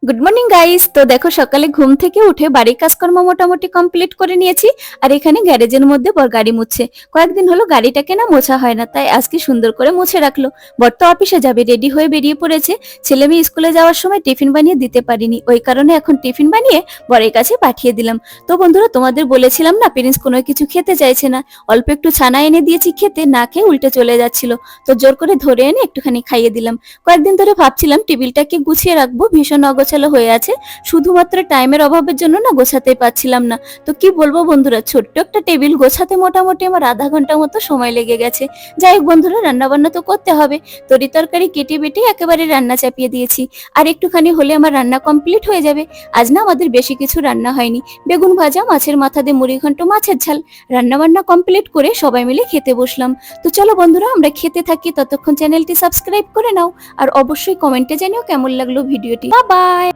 Good morning guys. তো দেখো সকালে ঘুম থেকে উঠে বাড়ির কাজকর্ম মোটামুটি কমপ্লিট করে নিয়েছি। আর এখানে গ্যারেজের মধ্যে বর গাড়ি মুছছে। কয়েকদিন হলো গাড়িটাকে না মোছা হয় না, তাই আজকে সুন্দর করে মুছে রাখলো। বর তো অফিসে যাবে, রেডি হয়ে বেরিয়ে পড়েছে। ছেলে মেয়ে স্কুলে যাওয়ার সময় টিফিন বানিয়ে দিতে পারিনি, ওই কারণে এখন টিফিন বানিয়ে বরের কাছে পাঠিয়ে দিলাম। তো বন্ধুরা, তোমাদের বলেছিলাম না প্রিন্স কোনো কিছু খেতে চাইছে না, অল্প একটু ছানা এনে দিয়েছি খেতে, না খেয়ে উল্টে চলে যাচ্ছিল। তো জোর করে ধরে এনে একটুখানি খাইয়ে দিলাম। কয়েকদিন ধরে ভাবছিলাম টেবিলটাকে গুছিয়ে রাখবো, ভীষণ অগোছালো হয়ে আছে। শুধুমাত্র টাইমের অভাবের জন্য না গোছাতেই পারছিলাম না। তো কি বলবো বন্ধুরা, ছোট্ট একটা টেবিল গোছাতে মোটামুটি আমার আধা ঘন্টা মতো সময় লেগে গেছে। যাই হোক বন্ধুরা, রান্না বান্না তো করতে হবে। তরি তরকারি কেটে বেটে একেবারে রান্না চাপিয়ে দিয়েছি। আর একটুখানি হলে আমার রান্না কমপ্লিট হয়ে যাবে। আজ না আমাদের বেশি কিছু রান্না হয়নি, বেগুন ভাজা, মাছের মাথা দিয়ে মুড়ি ঘন্ট, মাছের ঝাল। রান্না বান্না কমপ্লিট করে সবাই মিলে খেতে বসলাম। তো চলো বন্ধুরা, আমরা খেতে থাকি, ততক্ষণ চ্যানেলটি সাবস্ক্রাইব করে নাও। আর অবশ্যই কমেন্টে জানিও কেমন লাগলো ভিডিওটি। Bye bye.